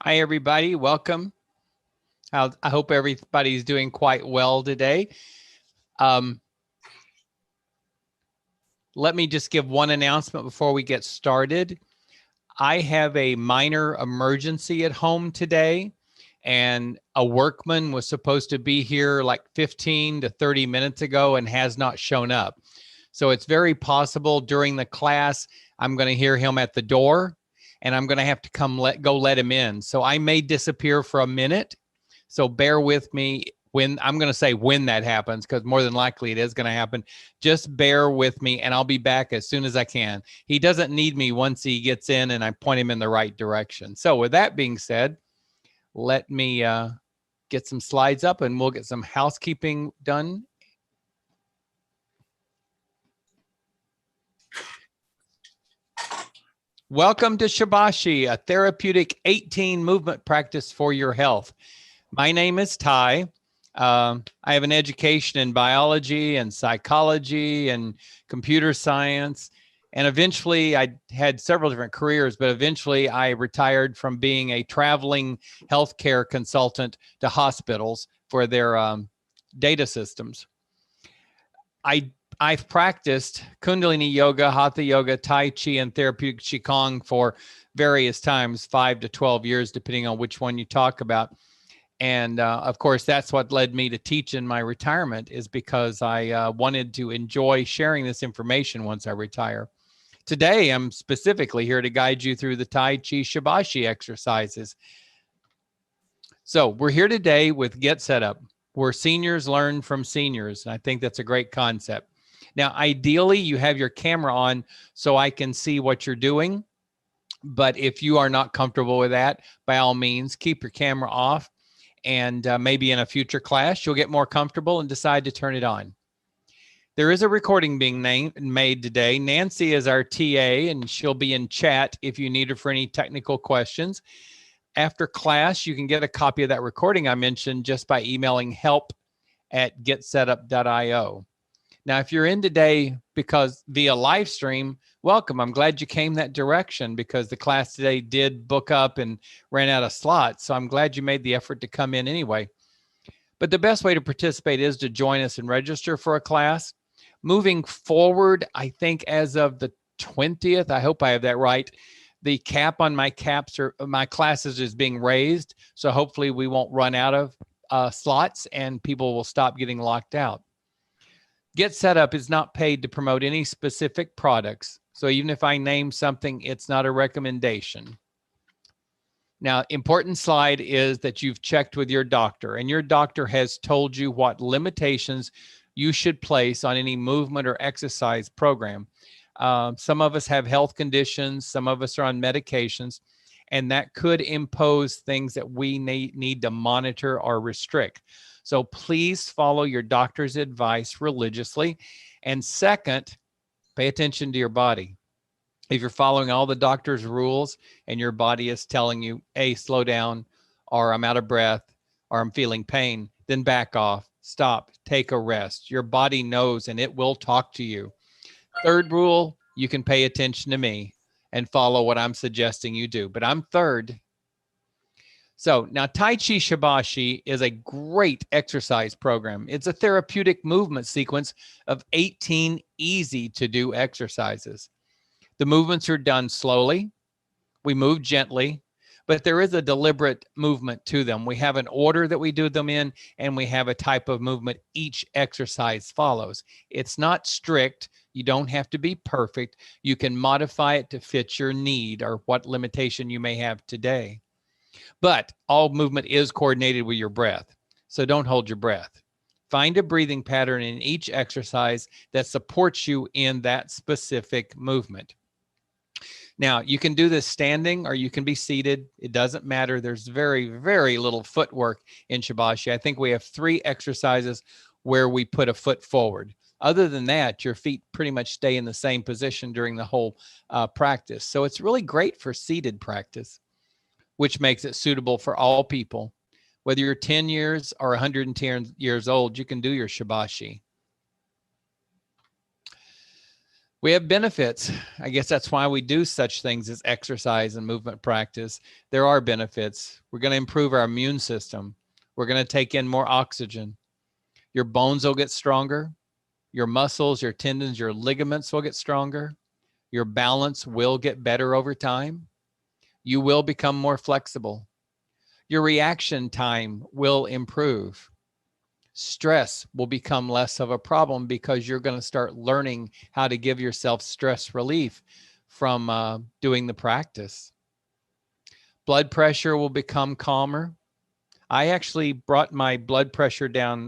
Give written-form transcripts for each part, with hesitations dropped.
Hi, everybody. Welcome. I hope everybody's doing quite well today. Um, Let me just give one announcement before we get started. I have a minor emergency at home today, and a workman was supposed to be here like 15 to 30 minutes ago and has not shown up. So it's very possible during the class, I'm going to hear him at the door and I'm going to have to go let him in. So I may disappear for a minute. So bear with me when I'm going to say when that happens, because more than likely it is going to happen. Just bear with me and I'll be back as soon as I can. He doesn't need me once he gets in and I point him in the right direction. So with that being said, let me get some slides up and we'll get some housekeeping done. Welcome to Shibashi, a therapeutic 18 movement practice for your health. My name is Ty. I have an education in biology and psychology and computer science. And eventually I had several different careers, but eventually I retired from being a traveling healthcare consultant to hospitals for their data systems. I've practiced Kundalini yoga, Hatha yoga, Tai Chi, and therapeutic Qigong for various times, 5 to 12 years, depending on which one you talk about. And of course, that's what led me to teach in my retirement, is because I wanted to enjoy sharing this information once I retire. Today, I'm specifically here to guide you through the Tai Chi Shibashi exercises. So we're here today with Get Set Up, where seniors learn from seniors. And I think that's a great concept. Now, ideally, you have your camera on so I can see what you're doing. But if you are not comfortable with that, by all means, keep your camera off. And maybe in a future class, you'll get more comfortable and decide to turn it on. There is a recording being made today. Nancy is our TA, and she'll be in chat if you need her for any technical questions. After class, you can get a copy of that recording I mentioned just by emailing help@getsetup.io. Now, if you're in today because via live stream, welcome. I'm glad you came that direction because the class today did book up and ran out of slots. So I'm glad you made the effort to come in anyway. But the best way to participate is to join us and register for a class. Moving forward, I think as of the 20th, I hope I have that right, the cap on my classes is being raised. So hopefully we won't run out of slots and people will stop getting locked out. Get Set Up is not paid to promote any specific products. So even if I name something, it's not a recommendation. Now, important slide is that you've checked with your doctor and your doctor has told you what limitations you should place on any movement or exercise program. Some of us have health conditions, some of us are on medications, and that could impose things that we need to monitor or restrict. So please follow your doctor's advice religiously. And second, pay attention to your body. If you're following all the doctor's rules and your body is telling you, hey, slow down, or I'm out of breath, or I'm feeling pain, then back off, stop, take a rest. Your body knows and it will talk to you. Third rule, you can pay attention to me and follow what I'm suggesting you do. But I'm third. So now Tai Chi Shibashi is a great exercise program. It's a therapeutic movement sequence of 18 easy to do exercises. The movements are done slowly. We move gently, but there is a deliberate movement to them. We have an order that we do them in, and we have a type of movement each exercise follows. It's not strict. You don't have to be perfect. You can modify it to fit your need or what limitation you may have today. But all movement is coordinated with your breath. So don't hold your breath. Find a breathing pattern in each exercise that supports you in that specific movement. Now, you can do this standing or you can be seated. It doesn't matter. There's very, very little footwork in Shibashi. I think we have 3 exercises where we put a foot forward. Other than that, your feet pretty much stay in the same position during the whole practice. So it's really great for seated practice, which makes it suitable for all people. Whether you're 10 years or 110 years old, you can do your Shibashi. We have benefits. I guess that's why we do such things as exercise and movement practice. There are benefits. We're going to improve our immune system. We're going to take in more oxygen. Your bones will get stronger. Your muscles, your tendons, your ligaments will get stronger. Your balance will get better over time. You will become more flexible. Your reaction time will improve. Stress will become less of a problem because you're going to start learning how to give yourself stress relief from doing the practice. Blood pressure will become calmer. I actually brought my blood pressure down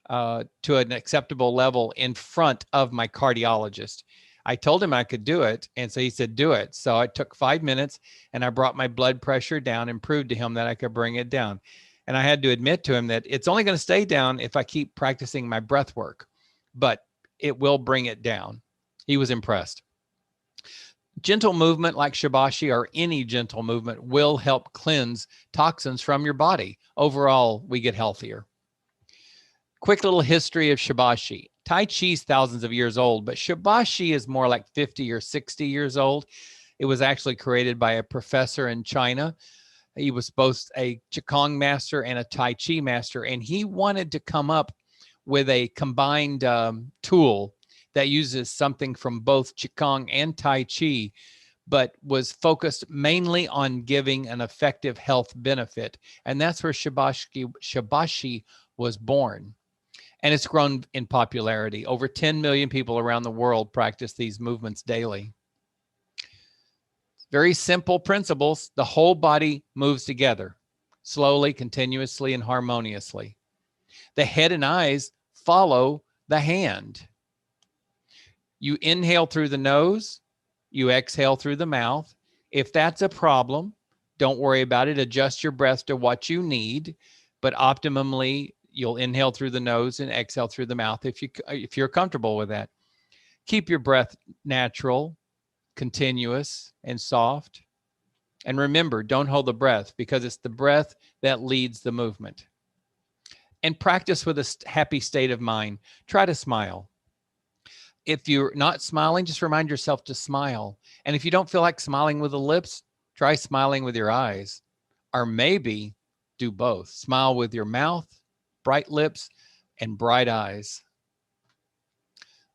to an acceptable level in front of my cardiologist. I told him I could do it, and so he said, do it. So it took 5 minutes, and I brought my blood pressure down and proved to him that I could bring it down. And I had to admit to him that it's only going to stay down if I keep practicing my breath work, but it will bring it down. He was impressed. Gentle movement like Shibashi or any gentle movement will help cleanse toxins from your body. Overall, we get healthier. Quick little history of Shibashi. Tai Chi is thousands of years old, but Shibashi is more like 50 or 60 years old. It was actually created by a professor in China. He was both a Qigong master and a Tai Chi master, and he wanted to come up with a combined tool that uses something from both Qigong and Tai Chi, but was focused mainly on giving an effective health benefit. And that's where Shibashi was born. And it's grown in popularity. Over 10 million people around the world practice these movements daily. Very simple principles. The whole body moves together, slowly, continuously, and harmoniously. The head and eyes follow the hand. You inhale through the nose, you exhale through the mouth. If that's a problem, don't worry about it. Adjust your breath to what you need, but optimally, you'll inhale through the nose and exhale through the mouth if you're comfortable with that. Keep your breath natural, continuous, and soft. And remember, don't hold the breath because it's the breath that leads the movement. And practice with a happy state of mind. Try to smile. If you're not smiling, just remind yourself to smile. And if you don't feel like smiling with the lips, try smiling with your eyes. Or maybe do both. Smile with your mouth, bright lips, and bright eyes.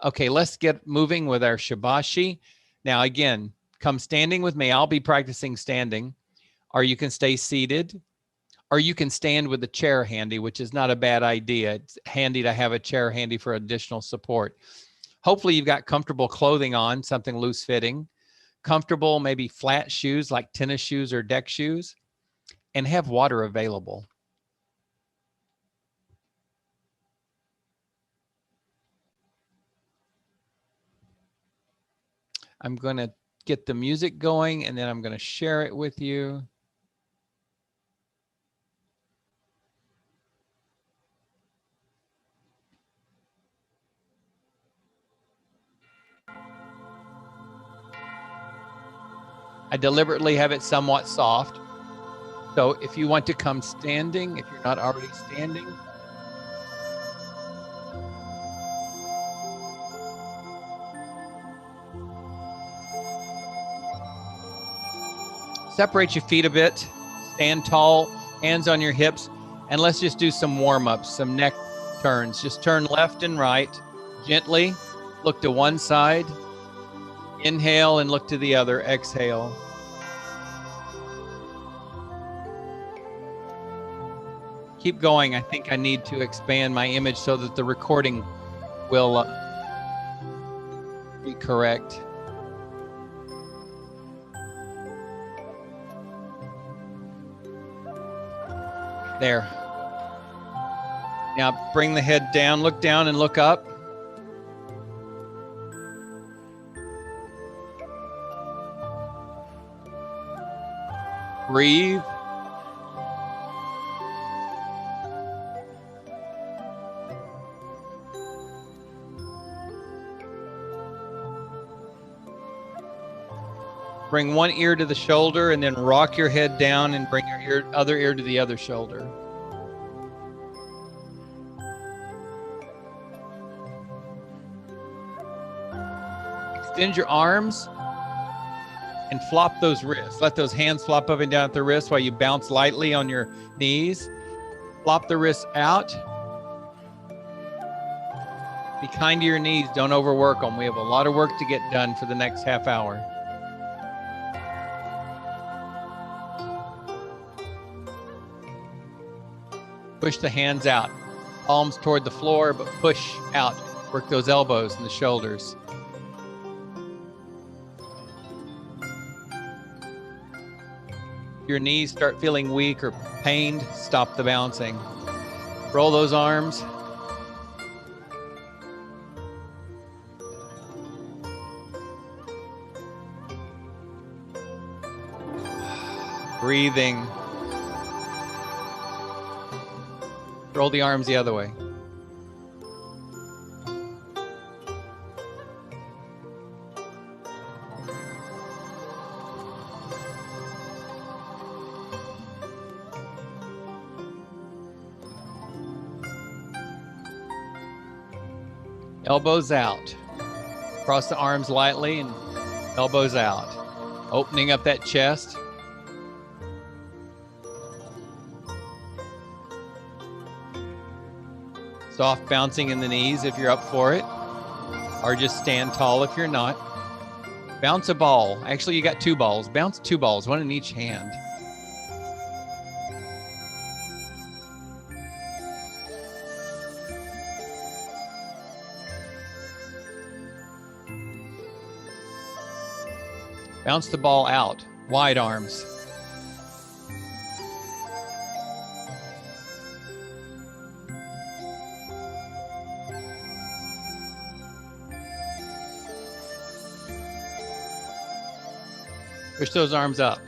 Okay, let's get moving with our Shibashi. Now, again, come standing with me. I'll be practicing standing, or you can stay seated, or you can stand with a chair handy, which is not a bad idea. It's handy to have a chair handy for additional support. Hopefully, you've got comfortable clothing on, something loose fitting, comfortable, maybe flat shoes like tennis shoes or deck shoes, and have water available. I'm going to get the music going, and then I'm going to share it with you. I deliberately have it somewhat soft. So if you want to come standing, if you're not already standing, separate your feet a bit, stand tall, hands on your hips, and let's just do some warm-ups, some neck turns. Just turn left and right, gently, look to one side, inhale and look to the other, exhale. Keep going. I think I need to expand my image so that the recording will be correct. There. Now bring the head down, look down and look up. Breathe. Bring one ear to the shoulder and then rock your head down and bring your other ear to the other shoulder. Extend your arms and flop those wrists. Let those hands flop up and down at the wrists while you bounce lightly on your knees. Flop the wrists out. Be kind to your knees. Don't overwork them. We have a lot of work to get done for the next half hour. Push the hands out. Palms toward the floor, but push out. Work those elbows and the shoulders. If your knees start feeling weak or pained, stop the bouncing. Roll those arms. Breathing. Roll the arms the other way. Elbows out. Cross the arms lightly and elbows out. Opening up that chest. Soft bouncing in the knees if you're up for it, or just stand tall if you're not. Bounce a ball. Actually, you got two balls. Bounce two balls, one in each hand. Bounce the ball out. Wide arms. Push those arms up.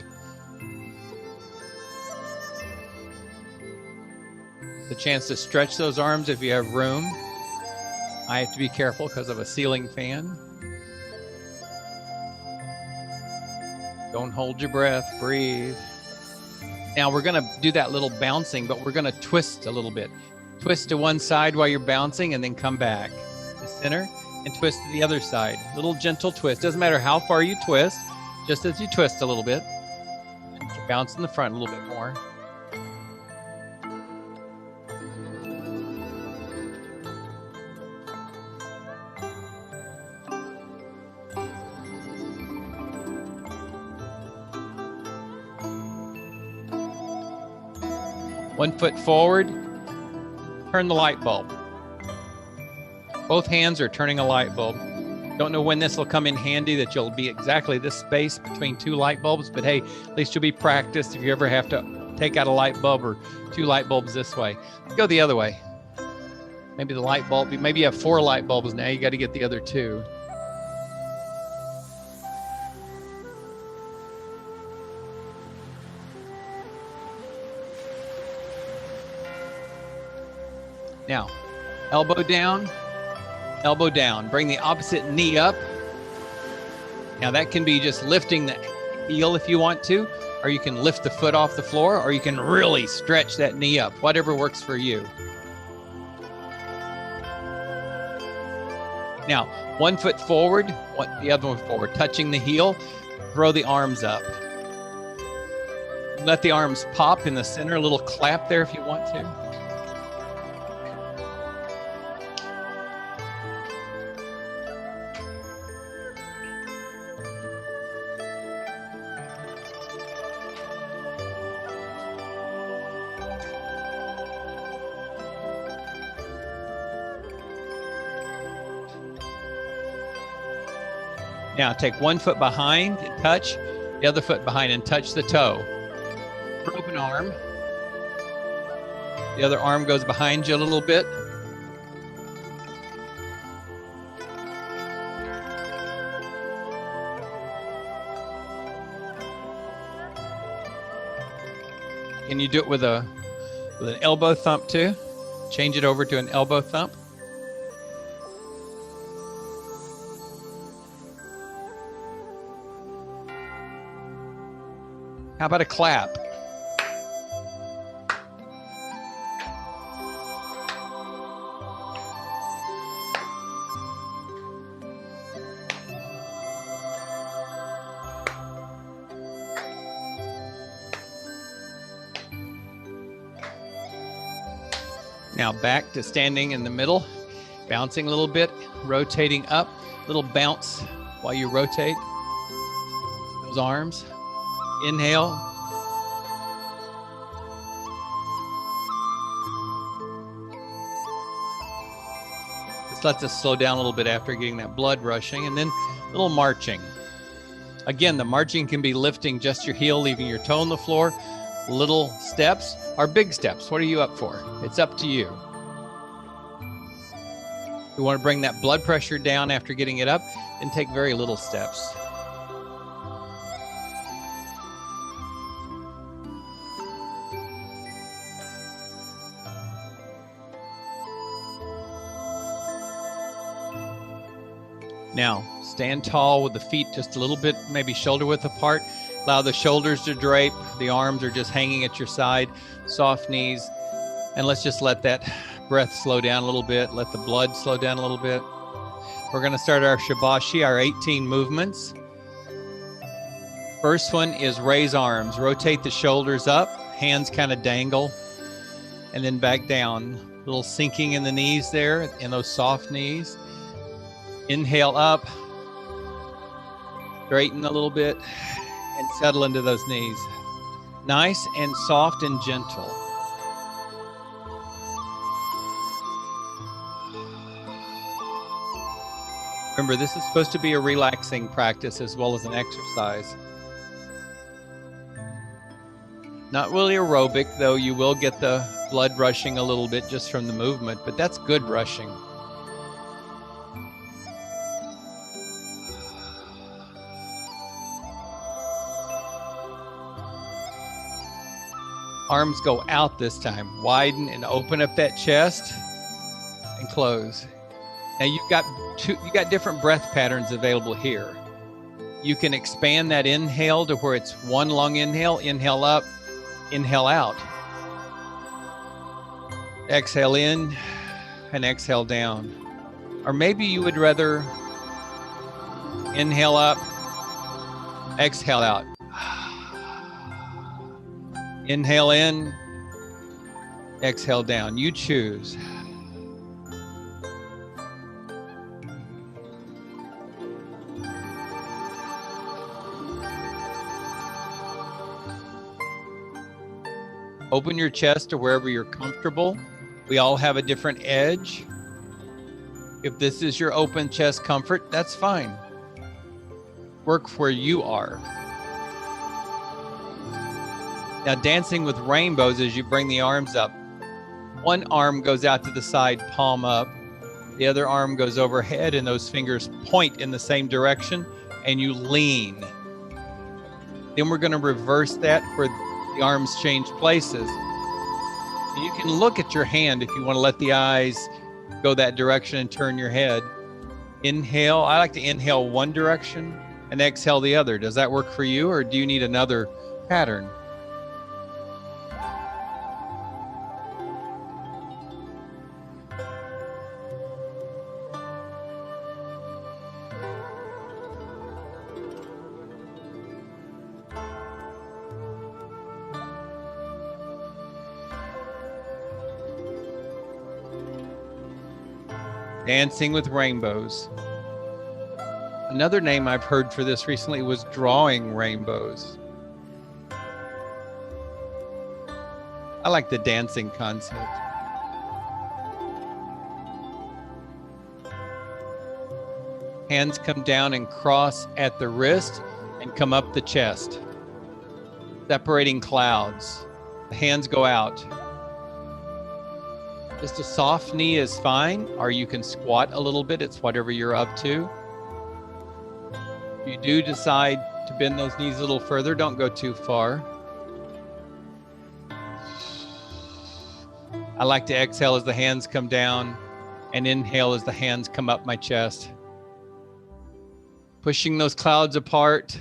The chance to stretch those arms if you have room. I have to be careful because of a ceiling fan. Don't hold your breath, breathe. Now we're gonna do that little bouncing, but we're gonna twist a little bit. Twist to one side while you're bouncing and then come back to the center and twist to the other side. Little gentle twist. Doesn't matter how far you twist, just as you twist a little bit. Bounce in the front a little bit more. One foot forward, turn the light bulb. Both hands are turning a light bulb. Don't know when this will come in handy, that you'll be exactly this space between two light bulbs, but hey, at least you'll be practiced if you ever have to take out a light bulb or two light bulbs this way. Go the other way. Maybe the light bulb, maybe you have 4 light bulbs now, you got to get the other 2. Now, elbow down, elbow down. Bring the opposite knee up. Now that can be just lifting the heel if you want to, or you can lift the foot off the floor, or you can really stretch that knee up, whatever works for you. Now, one foot forward, the other one forward, touching the heel, throw the arms up. Let the arms pop in the center, a little clap there if you want to. Now take one foot behind and touch, the other foot behind and touch the toe. Open arm. The other arm goes behind you a little bit. Can you do it with an elbow thump too? Change it over to an elbow thump. How about a clap? Now back to standing in the middle, bouncing a little bit, rotating up, little bounce while you rotate those arms. Inhale. This lets us slow down a little bit after getting that blood rushing, and then a little marching. Again, the marching can be lifting just your heel, leaving your toe on the floor. Little steps are big steps. What are you up for? It's up to you. You want to bring that blood pressure down after getting it up, and take very little steps. Now, stand tall with the feet just a little bit, maybe shoulder width apart. Allow the shoulders to drape. The arms are just hanging at your side. Soft knees. And let's just let that breath slow down a little bit. Let the blood slow down a little bit. We're going to start our Shibashi, our 18 movements. First one is raise arms. Rotate the shoulders up. Hands kind of dangle. And then back down. A little sinking in the knees there, in those soft knees. Inhale up, straighten a little bit, and settle into those knees. Nice and soft and gentle. Remember, this is supposed to be a relaxing practice as well as an exercise. Not really aerobic, though you will get the blood rushing a little bit just from the movement, but that's good rushing. Arms go out this time. Widen and open up that chest and close. Now you've got different breath patterns available here. You can expand that inhale to where it's one long inhale, inhale up, inhale out. Exhale in and exhale down. Or maybe you would rather inhale up, exhale out. Inhale in, exhale down. You choose. Open your chest to wherever you're comfortable. We all have a different edge. If this is your open chest comfort, that's fine. Work where you are. Now, dancing with rainbows as you bring the arms up. One arm goes out to the side, palm up. The other arm goes overhead, and those fingers point in the same direction, and you lean. Then we're going to reverse that where the arms change places. And you can look at your hand if you want to let the eyes go that direction and turn your head. Inhale. I like to inhale one direction and exhale the other. Does that work for you, or do you need another pattern? Dancing with rainbows. Another name I've heard for this recently was drawing rainbows. I like the dancing concept. Hands come down and cross at the wrist and come up the chest. Separating clouds. The hands go out. Just a soft knee is fine, or you can squat a little bit. It's whatever you're up to. If you do decide to bend those knees a little further, don't go too far. I like to exhale as the hands come down and inhale as the hands come up my chest. Pushing those clouds apart.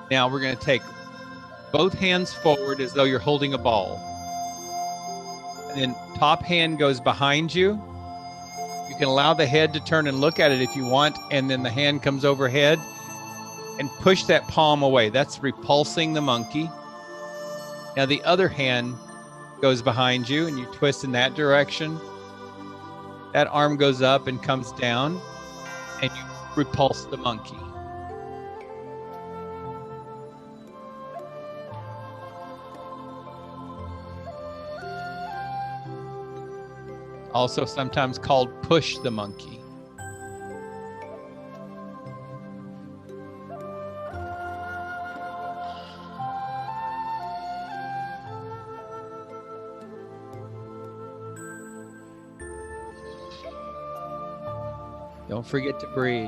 Now we're going to take both hands forward as though you're holding a ball. And then top hand goes behind you, You can allow the head to turn and look at it if you want, and then the hand comes overhead and push that palm away. That's repulsing the monkey. Now the other hand goes behind you and you twist in that direction. That arm goes up and comes down and you repulse the monkey. Also sometimes called push the monkey. Don't forget to breathe.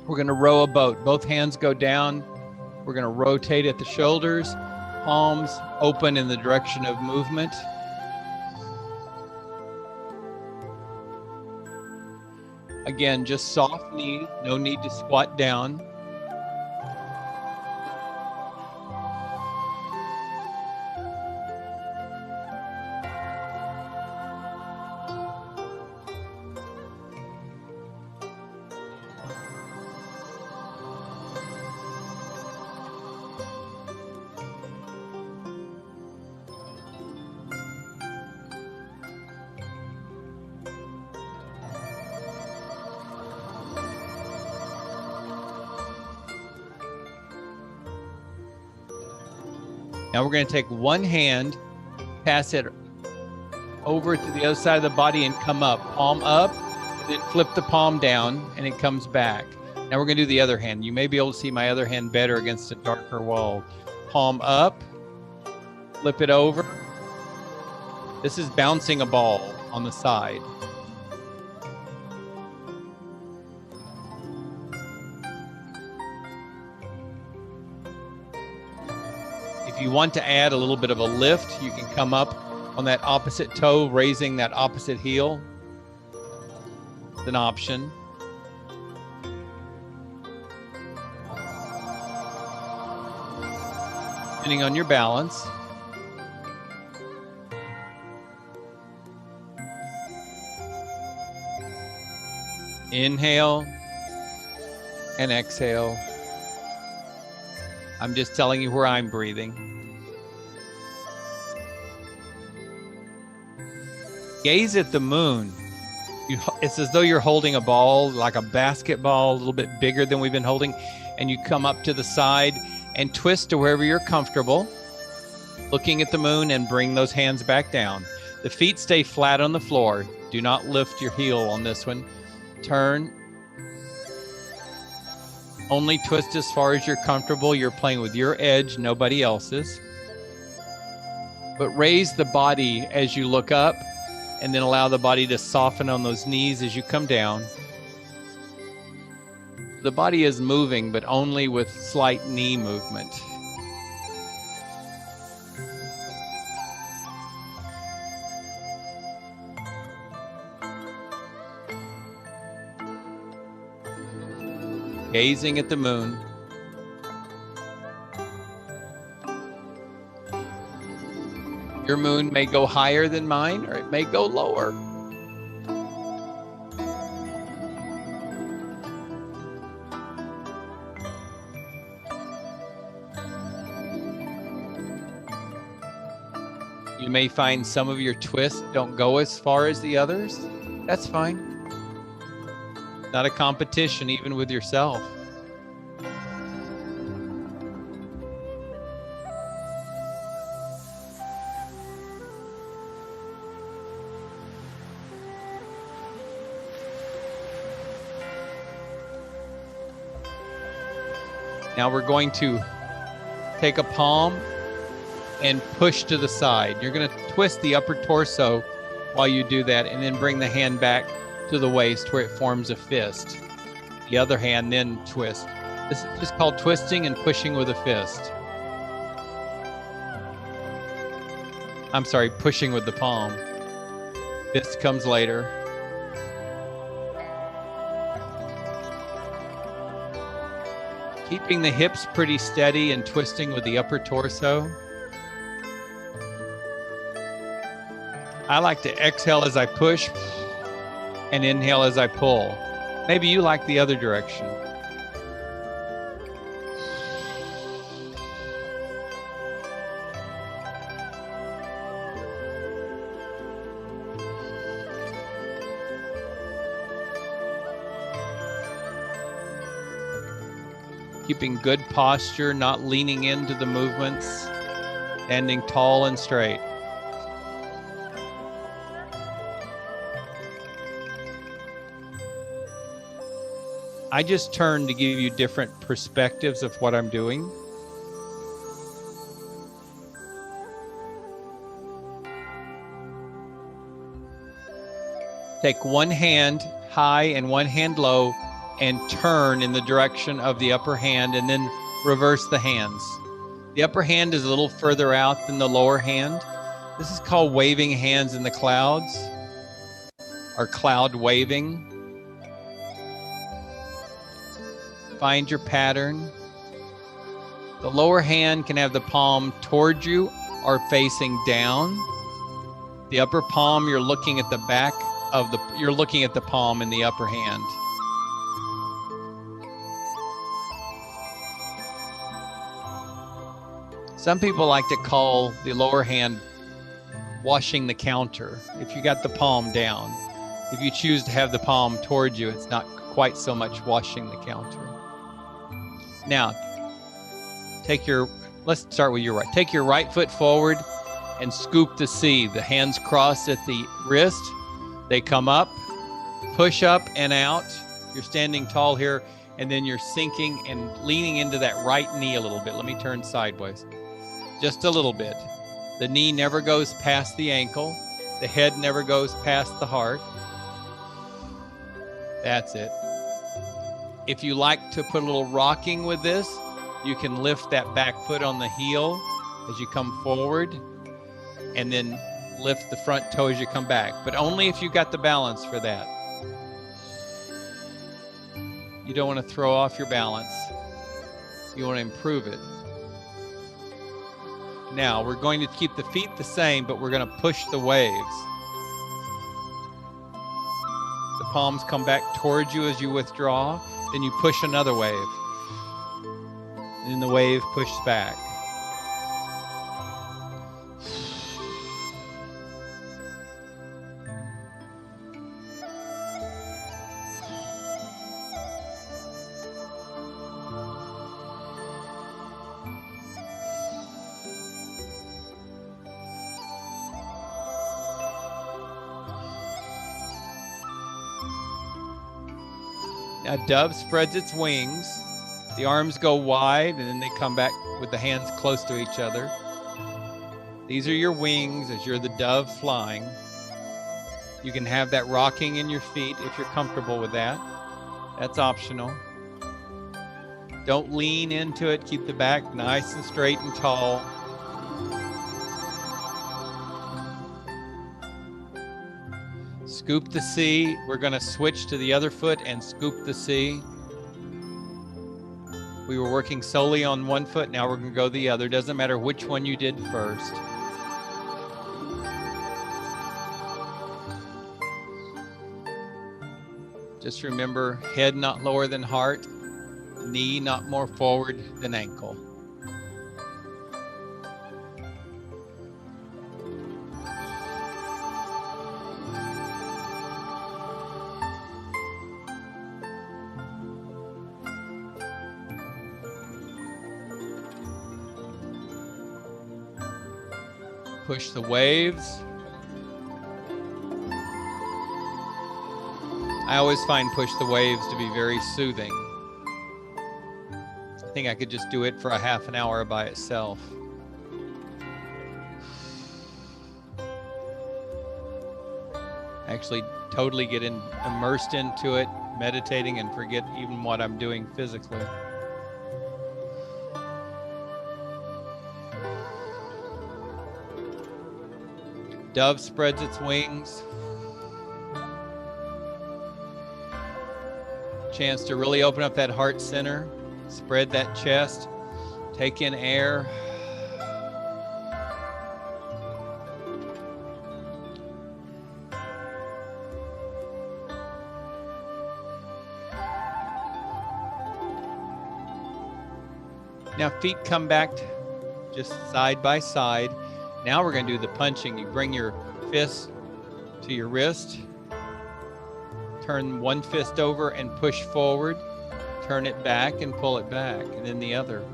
We're going to row a boat. Both hands go down. We're going to rotate at the shoulders, palms open in the direction of movement. Again, just soft knee, no need to squat down. Now we're going to take one hand, pass it over to the other side of the body and come up. Palm up, then flip the palm down and it comes back. Now we're going to do the other hand. You may be able to see my other hand better against a darker wall. Palm up, flip it over. This is bouncing a ball on the side. If you want to add a little bit of a lift, you can come up on that opposite toe, raising that opposite heel. It's an option. Depending on your balance. Inhale and exhale. I'm just telling you where I'm breathing. Gaze at the moon. It's as though you're holding a ball, like a basketball, a little bit bigger than we've been holding, and you come up to the side and twist to wherever you're comfortable, looking at the moon, and bring those hands back down. The feet stay flat on the floor. Do not lift your heel on this one. Turn. Only twist as far as you're comfortable. You're playing with your edge, nobody else's. But raise the body as you look up, and then allow the body to soften on those knees as you come down. The body is moving, but only with slight knee movement. Gazing at the moon. Your moon may go higher than mine, or it may go lower. You may find some of your twists don't go as far as the others. That's fine. Not a competition, even with yourself. Now we're going to take a palm and push to the side. You're going to twist the upper torso while you do that, and then bring the hand back to the waist where it forms a fist. The other hand then twist. This is just called twisting and pushing with a fist. I'm sorry, pushing with the palm. Fist comes later. Keeping the hips pretty steady and twisting with the upper torso. I like to exhale as I push and inhale as I pull. Maybe you like the other direction. Keeping good posture, not leaning into the movements, standing tall and straight. I just turned to give you different perspectives of what I'm doing. Take one hand high and one hand low and turn in the direction of the upper hand and then reverse the hands. The upper hand is a little further out than the lower hand. This is called waving hands in the clouds, or cloud waving. Find your pattern. The lower hand can have the palm towards you or facing down. The upper palm, you're looking at the back of you're looking at the palm in the upper hand. Some people like to call the lower hand washing the counter. If you got the palm down, if you choose to have the palm towards you, it's not quite so much washing the counter. Now, let's start with your right. Take your right foot forward and scoop the C. The hands cross at the wrist. They come up, push up and out. You're standing tall here, and then you're sinking and leaning into that right knee a little bit. Let me turn sideways. Just a little bit. The knee never goes past the ankle. The head never goes past the heart. That's it. If you like to put a little rocking with this, you can lift that back foot on the heel as you come forward and then lift the front toe as you come back, but only if you got the balance for that. You don't want to throw off your balance. You want to improve it. Now, we're going to keep the feet the same, but we're going to push the waves. The palms come back towards you as you withdraw. Then you push another wave. And then the wave pushes back. Now, dove spreads its wings. The arms go wide, and then they come back with the hands close to each other. These are your wings as you're the dove flying. You can have that rocking in your feet if you're comfortable with that. That's optional. Don't lean into it. Keep the back nice and straight and tall. Scoop the C. We're going to switch to the other foot and scoop the C. We were working solely on one foot. Now we're going to go the other. Doesn't matter which one you did first. Just remember, head not lower than heart, knee not more forward than ankle. Push the waves. I always find push the waves to be very soothing. I think I could just do it for a half an hour by itself. Actually totally get immersed into it, meditating, and forget even what I'm doing physically. dove spreads its wings. Chance to really open up that heart center, spread that chest, take in air. Now feet come back just side by side. Now we're going to do the punching. You bring your fist to your wrist. Turn one fist over and push forward. Turn it back and pull it back. And then the other.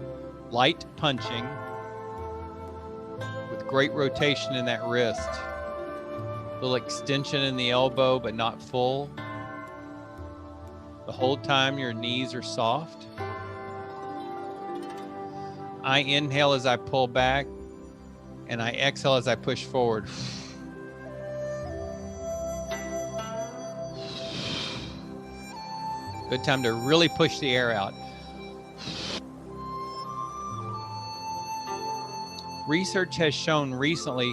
Light punching with great rotation in that wrist. A little extension in the elbow, but not full. The whole time your knees are soft. I inhale as I pull back, and I exhale as I push forward. Good time to really push the air out. Research has shown recently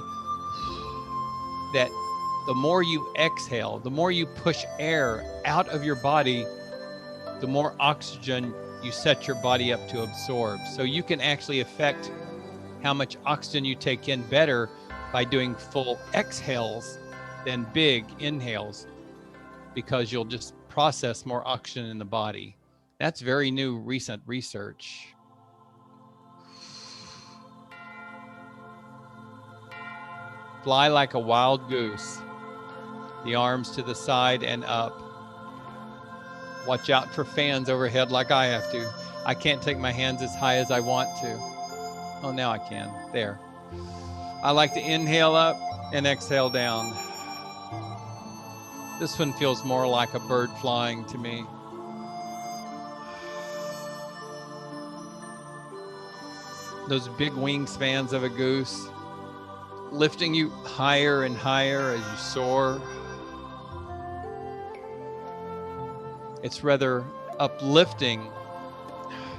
that the more you exhale, the more you push air out of your body, the more oxygen you set your body up to absorb. So you can actually affect how much oxygen you take in better by doing full exhales than big inhales, because you'll just process more oxygen in the body. That's very new, recent research. Fly like a wild goose. The arms to the side and up. Watch out for fans overhead like I have to. I can't take my hands as high as I want to. Oh, now I can. There. I like to inhale up and exhale down. This one feels more like a bird flying to me. Those big wingspans of a goose, lifting you higher and higher as you soar. It's rather uplifting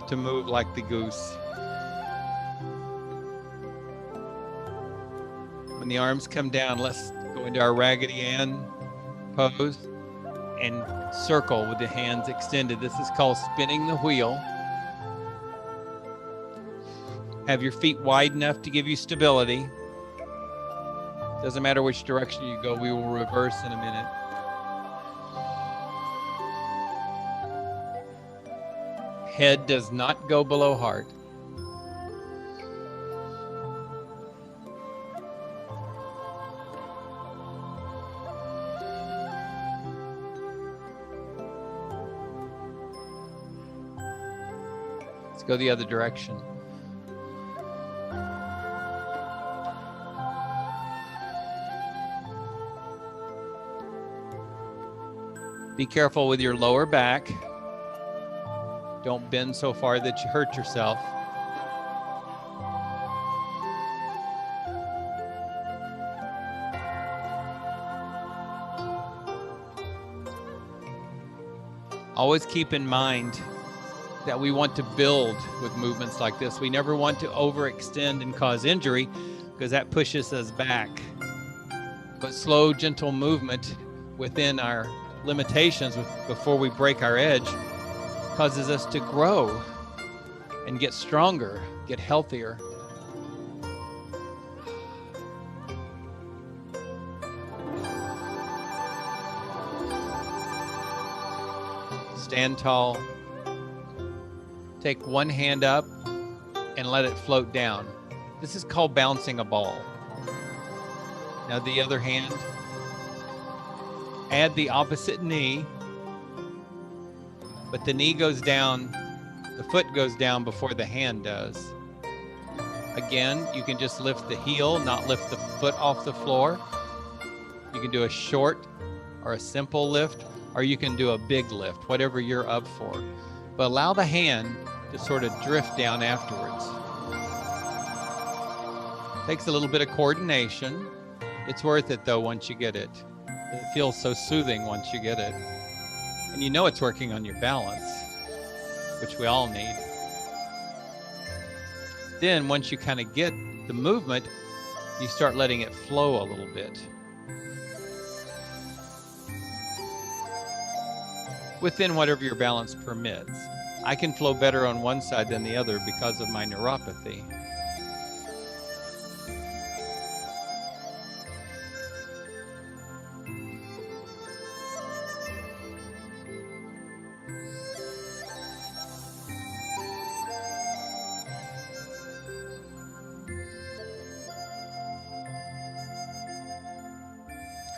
to move like the goose. When the arms come down, let's go into our Raggedy Ann pose and circle with the hands extended. This is called spinning the wheel. Have your feet wide enough to give you stability. Doesn't matter which direction you go, we will reverse in a minute. Head does not go below heart. Let's go the other direction. Be careful with your lower back. Don't bend so far that you hurt yourself. Always keep in mind that we want to build with movements like this. We never want to overextend and cause injury, because that pushes us back. But slow, gentle movement within our limitations before we break our edge causes us to grow and get stronger, get healthier. Stand tall. Take one hand up and let it float down. This is called bouncing a ball. Now the other hand. Add the opposite knee, but the knee goes down, the foot goes down before the hand does. Again, you can just lift the heel, not lift the foot off the floor. You can do a short or a simple lift, or you can do a big lift, whatever you're up for. But allow the hand to sort of drift down afterwards. Takes a little bit of coordination. It's worth it though once you get it. It feels so soothing once you get it. And you know it's working on your balance, which we all need. Then once you kind of get the movement, You start letting it flow a little bit. Within whatever your balance permits. I can flow better on one side than the other because of my neuropathy.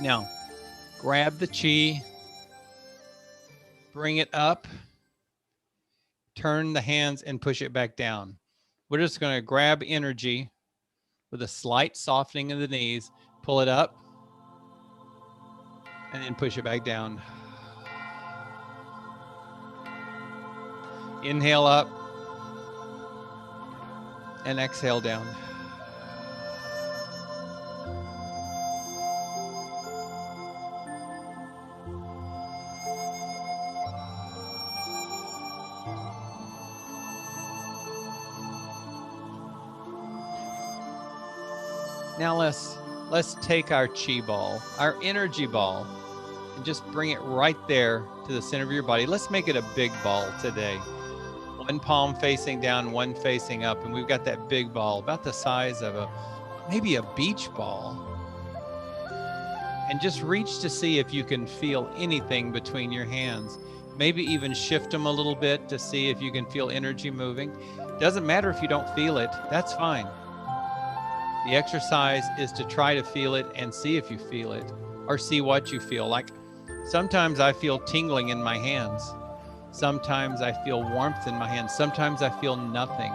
Now, grab the chi, bring it up, turn the hands and push it back down. We're just going to grab energy with a slight softening of the knees, pull it up, and then push it back down. Inhale up and exhale down. Now let's take our chi ball, our energy ball, and just bring it right there to the center of your body. Let's make it a big ball today. One palm facing down, one facing up, and we've got that big ball about the size of maybe a beach ball. And just reach to see if you can feel anything between your hands. Maybe even shift them a little bit to see if you can feel energy moving. Doesn't matter if you don't feel it, that's fine. The exercise is to try to feel it and see if you feel it or see what you feel. Like sometimes I feel tingling in my hands. Sometimes I feel warmth in my hands. Sometimes I feel nothing.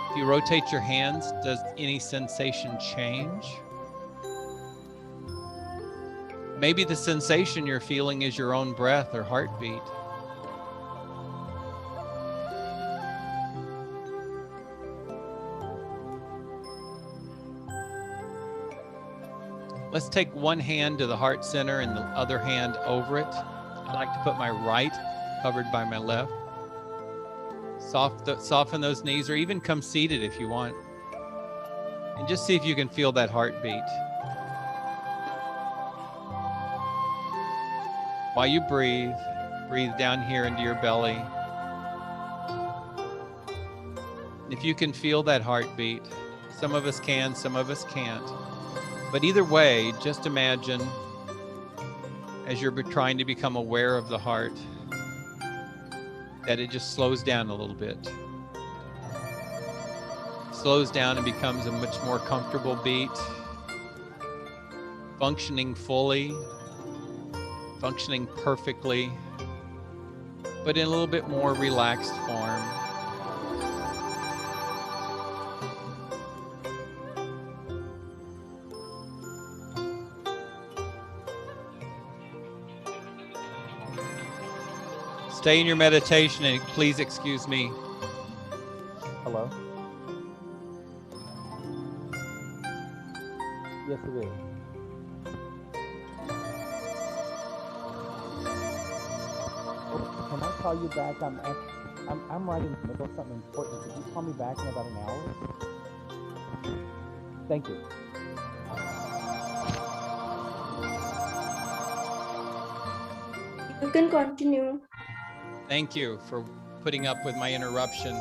If you rotate your hands, does any sensation change? Maybe the sensation you're feeling is your own breath or heartbeat. Let's take one hand to the heart center and the other hand over it. I like to put my right covered by my left. Soften those knees, or even come seated if you want. And just see if you can feel that heartbeat. While you breathe, breathe down here into your belly. If you can feel that heartbeat, some of us can, some of us can't. But either way, just imagine as you're trying to become aware of the heart, that it just slows down a little bit. Slows down and becomes a much more comfortable beat, functioning fully, functioning perfectly, but in a little bit more relaxed form. Stay in your meditation and please excuse me. Hello? Yes, it is. Oh, can I call you back? I'm writing in the middle of something important. Could you call me back in about an hour? Thank you. You can continue. Thank you for putting up with my interruption.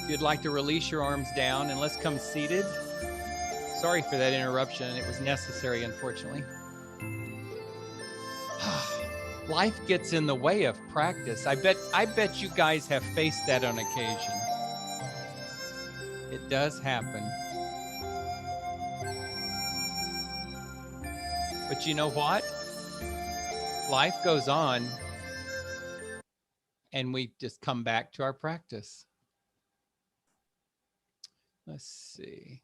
If you'd like to release your arms down and let's come seated. Sorry for that interruption. It was necessary, unfortunately. Life gets in the way of practice. I bet you guys have faced that on occasion. It does happen. But you know what? Life goes on and we just come back to our practice. Let's see.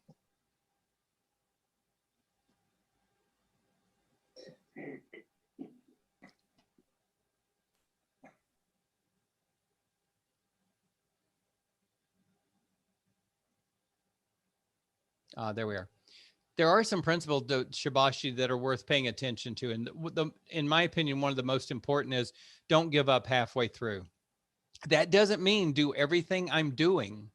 There we are. There are some principles, Shibashi, that are worth paying attention to. And in my opinion, one of the most important is don't give up halfway through. That doesn't mean do everything I'm doing.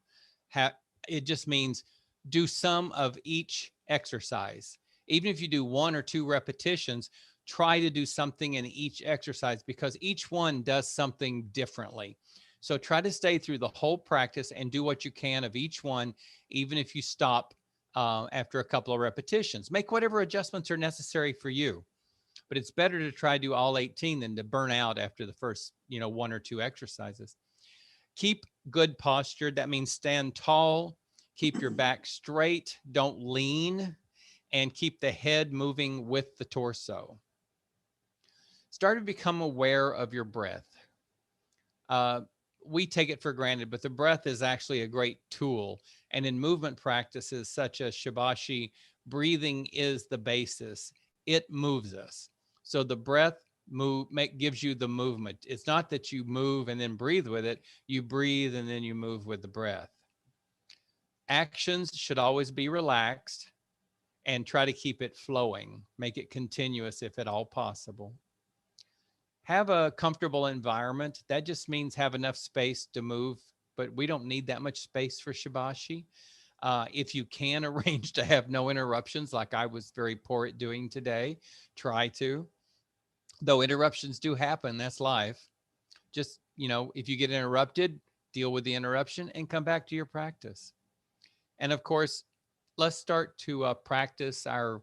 It just means do some of each exercise. Even if you do 1 or 2 repetitions, try to do something in each exercise because each one does something differently. So try to stay through the whole practice and do what you can of each one, even if you stop after a couple of repetitions. Make whatever adjustments are necessary for you, but it's better to try to do all 18 than to burn out after the first, 1 or 2 exercises. Keep good posture. That means stand tall, keep your back straight, don't lean, and keep the head moving with the torso. Start to become aware of your breath. Uh, we take it for granted, but the breath is actually a great tool. And in movement practices such as Shibashi, breathing is the basis. It moves us. So the breath gives you the movement. It's not that you move and then breathe with it. You breathe and then you move with the breath. Actions should always be relaxed and try to keep it flowing. Make it continuous if at all possible. Have a comfortable environment. That just means have enough space to move, but we don't need that much space for Shibashi. If you can arrange to have no interruptions, like I was very poor at doing today, try to. Though interruptions do happen, that's life. Just, if you get interrupted, deal with the interruption and come back to your practice. And of course, let's start to practice our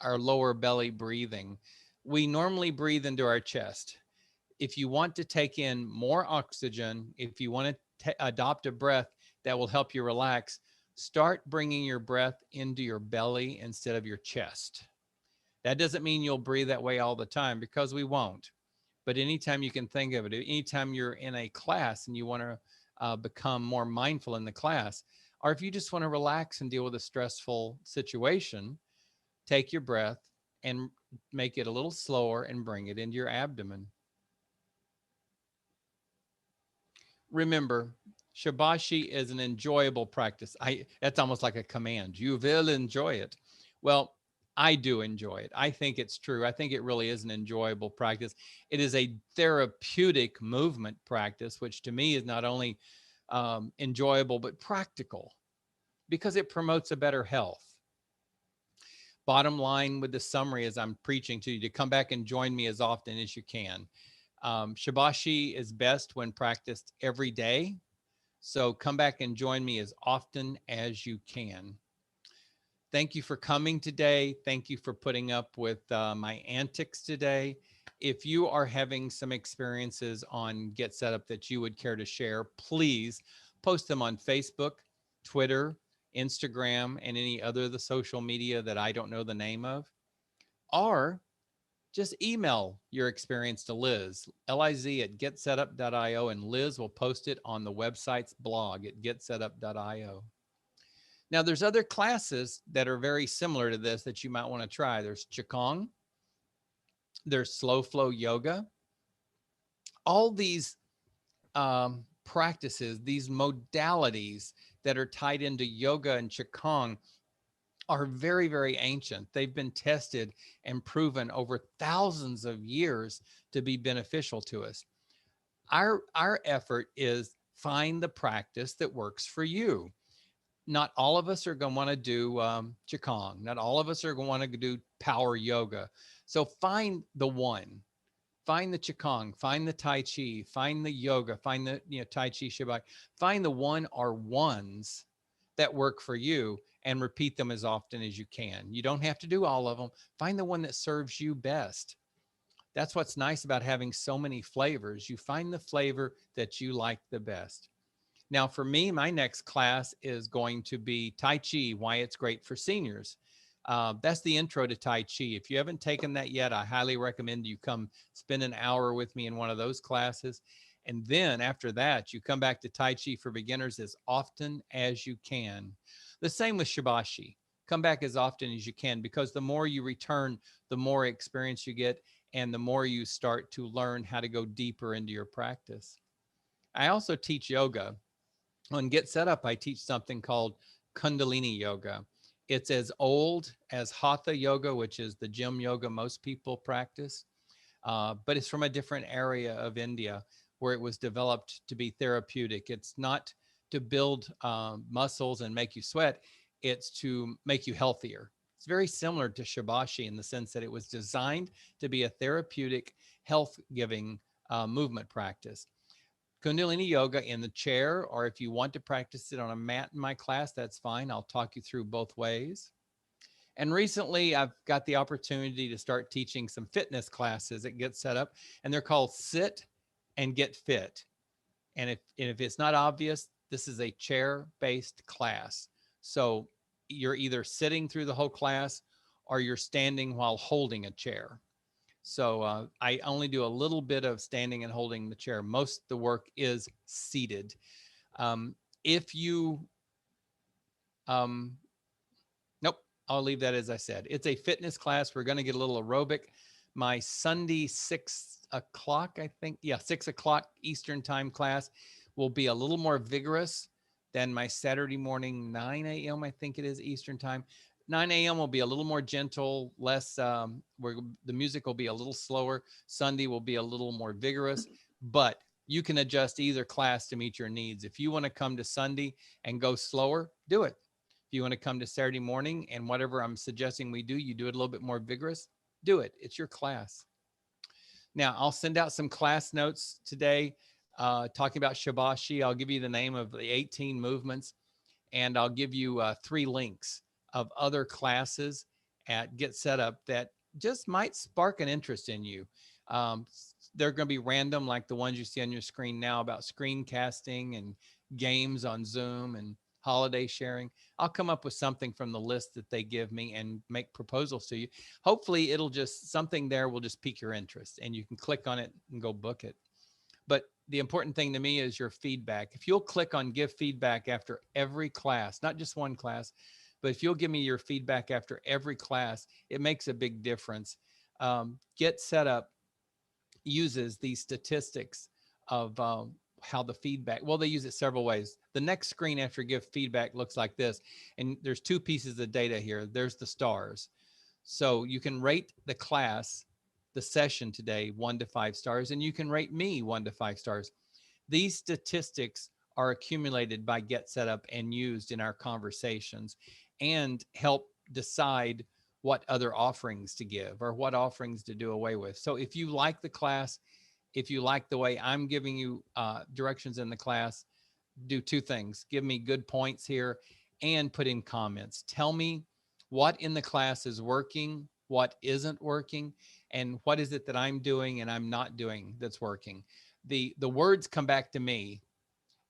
lower belly breathing. We normally breathe into our chest. If you want to take in more oxygen, if you want to adopt a breath that will help you relax, start bringing your breath into your belly instead of your chest. That doesn't mean you'll breathe that way all the time because we won't. But anytime you can think of it, anytime you're in a class and you want to become more mindful in the class, or if you just want to relax and deal with a stressful situation, take your breath and make it a little slower and bring it into your abdomen. Remember, Shibashi is an enjoyable practice. That's almost like a command. You will enjoy it. Well, I do enjoy it. I think it's true. I think it really is an enjoyable practice. It is a therapeutic movement practice, which to me is not only enjoyable but practical because it promotes a better health. Bottom line with the summary as I'm preaching to you to come back and join me as often as you can. Shibashi is best when practiced every day. So come back and join me as often as you can. Thank you for coming today. Thank you for putting up with my antics today. If you are having some experiences on Get Set Up that you would care to share, please post them on Facebook, Twitter, Instagram, and any other of the social media that I don't know the name of. Or just email your experience to Liz, Liz at getsetup.io, and Liz will post it on the website's blog at getsetup.io. Now, there's other classes that are very similar to this that you might want to try. There's Qigong, there's slow flow yoga. All these practices, these modalities that are tied into yoga and Qigong are very, very ancient. They've been tested and proven over thousands of years to be beneficial to us. Our effort is find the practice that works for you. Not all of us are going to want to do Qigong. Not all of us are going to want to do power yoga. So find the one. Find the Qigong, find the Tai Chi, find the yoga, find the Tai Chi Shibai. Find the one or ones that work for you and repeat them as often as you can. You don't have to do all of them. Find the one that serves you best. That's what's nice about having so many flavors. You find the flavor that you like the best. Now, for me, my next class is going to be Tai Chi, Why It's Great for Seniors. That's the intro to Tai Chi. If you haven't taken that yet, I highly recommend you come spend an hour with me in one of those classes. And then after that, you come back to Tai Chi for beginners as often as you can. The same with Shibashi. Come back as often as you can because the more you return, the more experience you get and the more you start to learn how to go deeper into your practice. I also teach yoga. On Get Set Up, I teach something called Kundalini Yoga. It's as old as Hatha Yoga, which is the gym yoga most people practice, but it's from a different area of India where it was developed to be therapeutic. It's not to build muscles and make you sweat. It's to make you healthier. It's very similar to Shibashi in the sense that it was designed to be a therapeutic, health giving movement practice. Kundalini yoga in the chair, or if you want to practice it on a mat in my class, that's fine. I'll talk you through both ways. And recently, I've got the opportunity to start teaching some fitness classes that get set up, and they're called Sit and Get Fit. And if it's not obvious, this is a chair-based class. So you're either sitting through the whole class or you're standing while holding a chair. So I only do a little bit of standing and holding the chair. Most of the work is seated. If you um, Nope, I'll leave that as I said. It's a fitness class. We're going to get a little aerobic. My Sunday 6 o'clock, I think, yeah, 6 o'clock Eastern time class will be a little more vigorous than my Saturday morning 9 a.m. I think it is Eastern time. 9 a.m. will be a little more gentle, less where the music will be a little slower. Sunday will be a little more vigorous, but you can adjust either class to meet your needs. If you want to come to Sunday and go slower, do it. If you want to come to Saturday morning and whatever I'm suggesting we do, you do it a little bit more vigorous, do it. It's your class. Now, I'll send out some class notes today talking about Shibashi. I'll give you the name of the 18 movements, and I'll give you 3 links of other classes at Get Set Up that just might spark an interest in you. They're going to be random, like the ones you see on your screen now about screencasting and games on Zoom and holiday sharing. I'll come up with something from the list that they give me and make proposals to you. Hopefully it'll just, something there will just pique your interest and you can click on it and go book it. But the important thing to me is your feedback. If you'll click on give feedback after every class, not just one class, but if you'll give me your feedback after every class, it makes a big difference. Get Set Up uses these statistics of how the feedback, well, they use it several ways. The next screen after give feedback looks like this. And there's 2 pieces of data here. There's the stars. So you can rate the class, the session today, 1 to 5 stars, and you can rate me 1 to 5 stars. These statistics are accumulated by Get Set Up and used in our conversations and help decide what other offerings to give or what offerings to do away with. So if you like the class, if you like the way I'm giving you directions in the class, do 2 things. Give me good points here and put in comments. Tell me what in the class is working, what isn't working, and what is it that I'm doing and I'm not doing that's working. The words come back to me.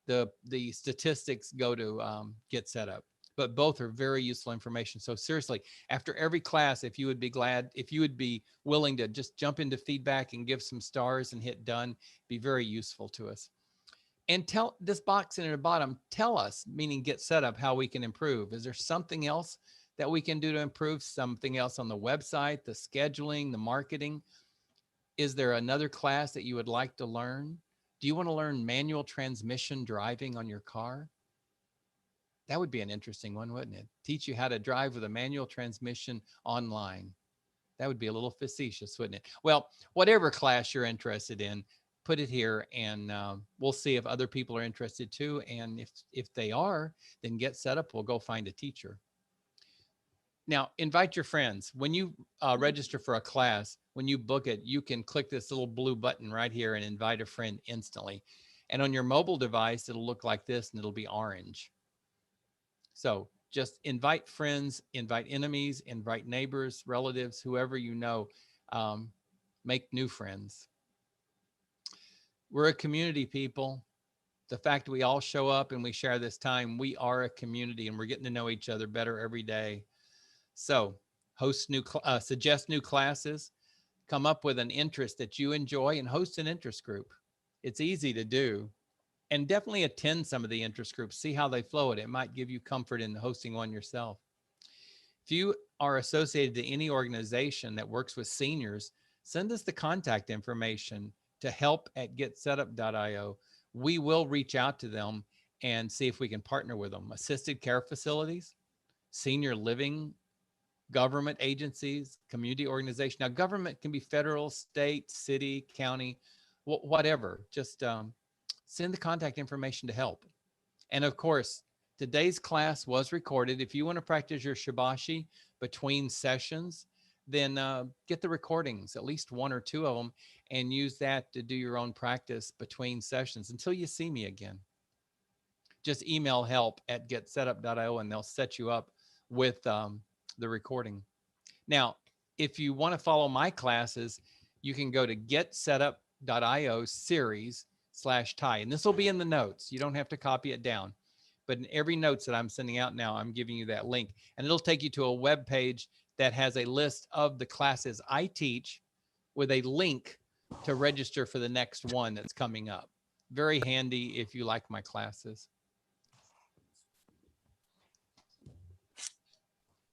The statistics go to Get Set Up, but both are very useful information. So seriously, after every class, if you would be willing to just jump into feedback and give some stars and hit done, be very useful to us. And tell this box in the bottom, tell us, meaning Get Set Up, how we can improve. Is there something else that we can do to improve? Something else on the website, the scheduling, the marketing? Is there another class that you would like to learn? Do you want to learn manual transmission driving on your car? That would be an interesting one, wouldn't it? Teach you how to drive with a manual transmission online. That would be a little facetious, wouldn't it? Well, whatever class you're interested in, put it here and we'll see if other people are interested too. And if they are, then Get Set Up. We'll go find a teacher. Now, invite your friends. When you register for a class, when you book it, you can click this little blue button right here and invite a friend instantly. And on your mobile device, it'll look like this and it'll be orange. So just invite friends, invite enemies, invite neighbors, relatives, whoever you know. Make new friends. We're a community, people. The fact we all show up and we share this time, we are a community and we're getting to know each other better every day. So suggest new classes, come up with an interest that you enjoy and host an interest group. It's easy to do. And definitely attend some of the interest groups, see how they flow. It might give you comfort in hosting one yourself. If you are associated to any organization that works with seniors, send us the contact information to help@getsetup.io. We will reach out to them and see if we can partner with them. Assisted care facilities, senior living, government agencies, community organization. Now, government can be federal, state, city, county, whatever. Just send the contact information to help. And of course, today's class was recorded. If you want to practice your Shibashi between sessions, then get the recordings, at least one or two of them, and use that to do your own practice between sessions until you see me again. Just email help@getsetup.io and they'll set you up with the recording. Now, if you want to follow my classes, you can go to getsetup.io series/Ty, and this will be in the notes. You don't have to copy it down, but in every notes that I'm sending out now, I'm giving you that link, and it'll take you to a web page that has a list of the classes I teach with a link to register for the next one that's coming up. Very handy if you like my classes.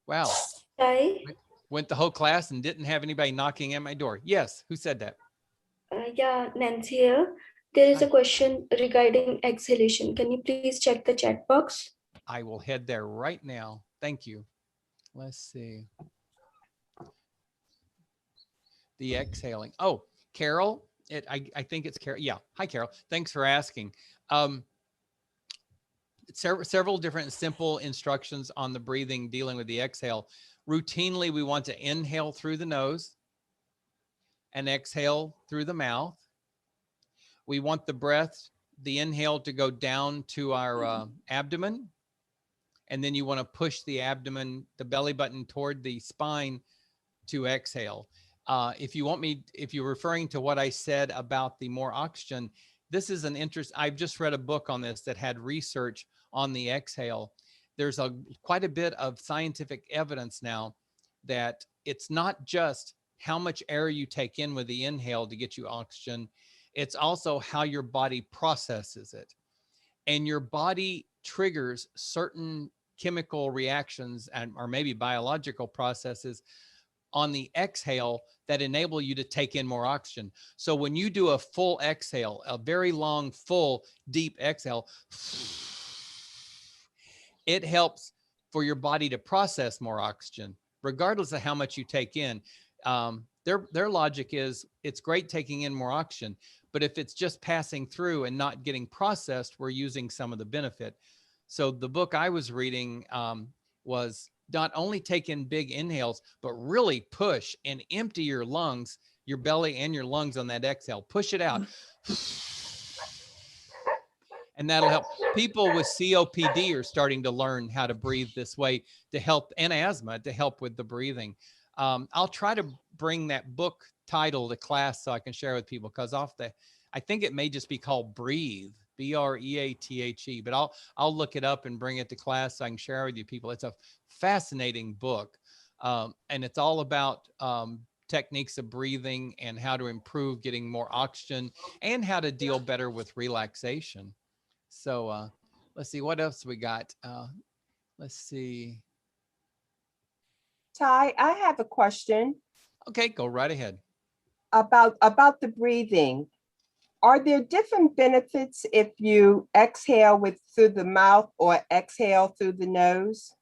Wow. Ty, Went the whole class and didn't have anybody knocking at my door. Yes, who said that? yeah, Nancy here. There is a Hi. question regarding exhalation. Can you please check the chat box? I will head there right now. Thank you. Let's see. The exhaling. Oh, Carol. I think it's Carol. Yeah. Hi, Carol. Thanks for asking. Several different simple instructions on the breathing dealing with the exhale. Routinely, we want to inhale through the nose and exhale through the mouth. We want the breath, the inhale, to go down to our abdomen. And then you want to push the abdomen, the belly button toward the spine to exhale. If you're referring to what I said about the more oxygen, this is an interest. I've just read a book on this that had research on the exhale. There's quite a bit of scientific evidence now that it's not just how much air you take in with the inhale to get you oxygen. It's also how your body processes it. And your body triggers certain chemical reactions or maybe biological processes on the exhale that enable you to take in more oxygen. So when you do a full exhale, a very long, full, deep exhale, it helps for your body to process more oxygen, regardless of how much you take in. Their logic is it's great taking in more oxygen, but if it's just passing through and not getting processed, we're using some of the benefit. So the book I was reading was not only take in big inhales, but really push and empty your lungs, your belly and your lungs on that exhale. Push it out. And that'll help. People with COPD are starting to learn how to breathe this way to help, and asthma to help with the breathing. I'll try to bring that book title to class so I can share with people, because I think it may just be called Breathe, Breathe, but I'll look it up and bring it to class so I can share with you people. It's a fascinating book. And it's all about techniques of breathing and how to improve getting more oxygen and how to deal better with relaxation. So let's see what else we got. Let's see. Ty, I have a question Okay, go right ahead. about the breathing. Are there different benefits if you exhale through the mouth or exhale through the nose?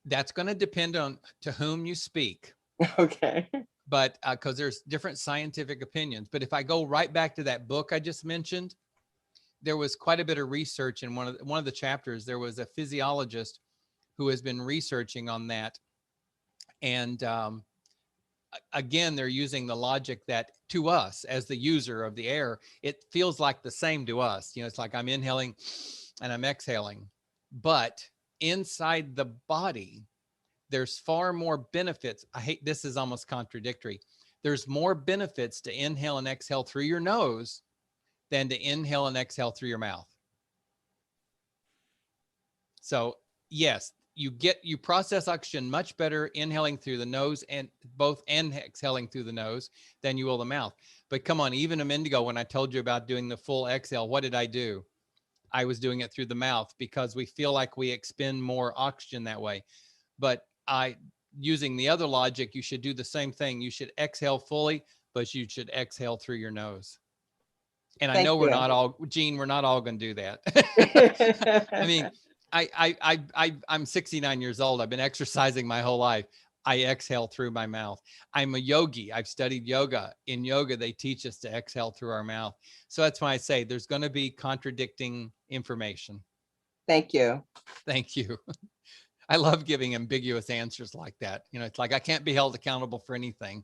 That's going to depend on to whom you speak. Okay. But because there's different scientific opinions. But if I go right back to that book I just mentioned, there was quite a bit of research in one of the chapters. There was a physiologist who has been researching on that. And again, they're using the logic that to us as the user of the air, it feels like the same to us. It's like I'm inhaling and I'm exhaling. But inside the body, there's far more benefits. This is almost contradictory. There's more benefits to inhale and exhale through your nose than to inhale and exhale through your mouth. So yes, you process oxygen much better inhaling through the nose and exhaling through the nose than you will the mouth. But come on, even a minute ago when I told you about doing the full exhale, what did I do? I was doing it through the mouth because we feel like we expend more oxygen that way. But using the other logic, you should do the same thing. You should exhale fully, but you should exhale through your nose. And I know we're not all going to do that. I mean, I'm 69 years old. I've been exercising my whole life. I exhale through my mouth. I'm a yogi. I've studied yoga. In yoga, they teach us to exhale through our mouth. So that's why I say there's going to be contradicting information. Thank you. Thank you. I love giving ambiguous answers like that. You know, it's like I can't be held accountable for anything.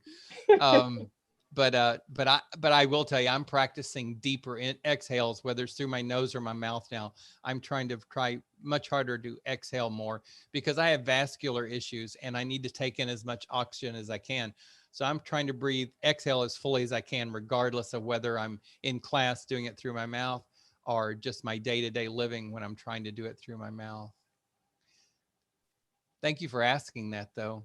But I will tell you, I'm practicing deeper exhales, whether it's through my nose or my mouth now. I'm trying to try much harder to exhale more because I have vascular issues and I need to take in as much oxygen as I can. So I'm trying to breathe, exhale as fully as I can, regardless of whether I'm in class doing it through my mouth or just my day-to-day living when I'm trying to do it through my mouth. Thank you for asking that, though.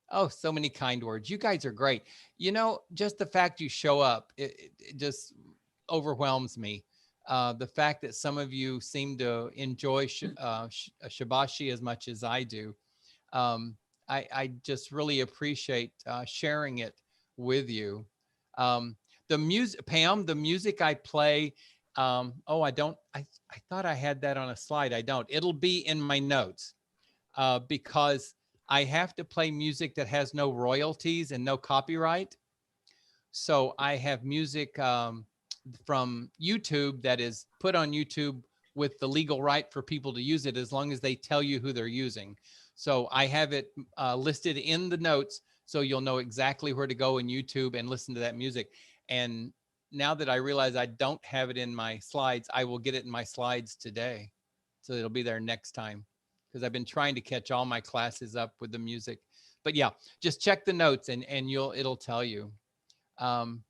Oh, so many kind words. You guys are great. You know, just the fact you show up, it just overwhelms me. The fact that some of you seem to enjoy Shibashi as much as I do. I just really appreciate sharing it with you. The music, Pam, the music I play, oh, I thought I had that on a slide. I don't. It'll be in my notes because I have to play music that has no royalties and no copyright. So I have music from YouTube that is put on YouTube with the legal right for people to use it as long as they tell you who they're using. So I have it listed in the notes so you'll know exactly where to go in YouTube and listen to that music. And now that I realize I don't have it in my slides, I will get it in my slides today. So it'll be there next time because I've been trying to catch all my classes up with the music. But yeah, just check the notes and it'll tell you. And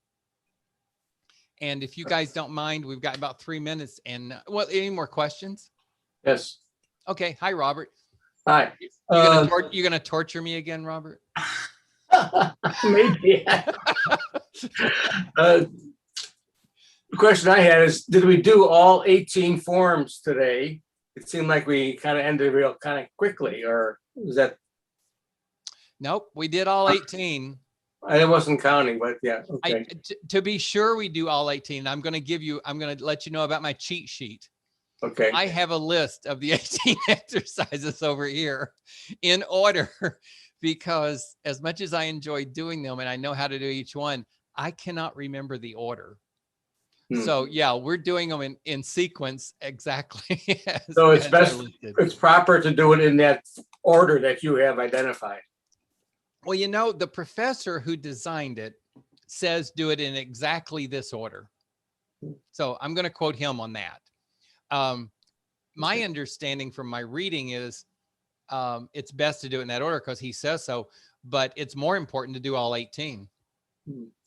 if you guys don't mind, we've got about 3 minutes. And well, any more questions? Yes. Okay. Hi, Robert. Hi. You're gonna torture me again, Robert? Maybe. The question I had is, did we do all 18 forms today? It seemed like we kind of ended real kind of quickly, or was that? Nope, we did all 18. I wasn't counting, but yeah. Okay. To be sure we do all 18, I'm going to let you know about my cheat sheet. Okay. I have a list of the 18 exercises over here in order because as much as I enjoy doing them and I know how to do each one, I cannot remember the order. So yeah, we're doing them in sequence exactly. So it's best, it's proper to do it in that order that you have identified. Well, you know, the professor who designed it says do it in exactly this order. So I'm going to quote him on that. My understanding from my reading is it's best to do it in that order because he says so, but it's more important to do all 18.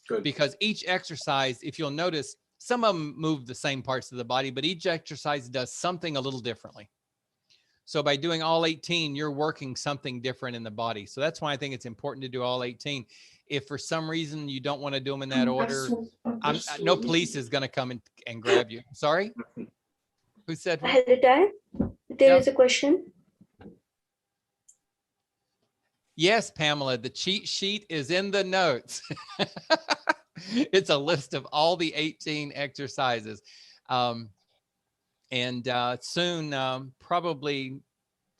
Good. Because each exercise, if you'll notice, some of them move the same parts of the body, but each exercise does something a little differently. So by doing all 18, you're working something different in the body. So that's why I think it's important to do all 18. If for some reason you don't want to do them in that order, no police is going to come and grab you. Sorry? Who said what? Ahead of time, there is a question. Yes, Pamela, the cheat sheet is in the notes. It's a list of all the 18 exercises. And soon, probably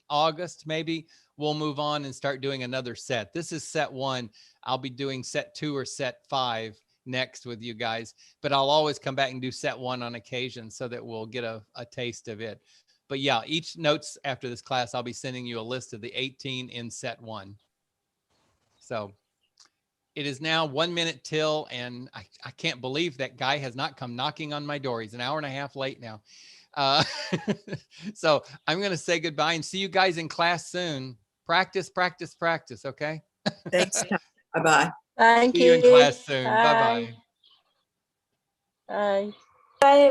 August, maybe, we'll move on and start doing another set. This is set 1. I'll be doing set 2 or set 5 next with you guys, but I'll always come back and do set 1 on occasion so that we'll get a taste of it. But yeah, each notes after this class, I'll be sending you a list of the 18 in set 1. So it is now 1 minute till, and I can't believe that guy has not come knocking on my door. He's an hour and a half late now. So I'm going to say goodbye and see you guys in class soon. Practice, practice, practice. Okay. Thanks. Bye-bye. Thank See you in class soon. Bye. Bye-bye. Bye. Bye.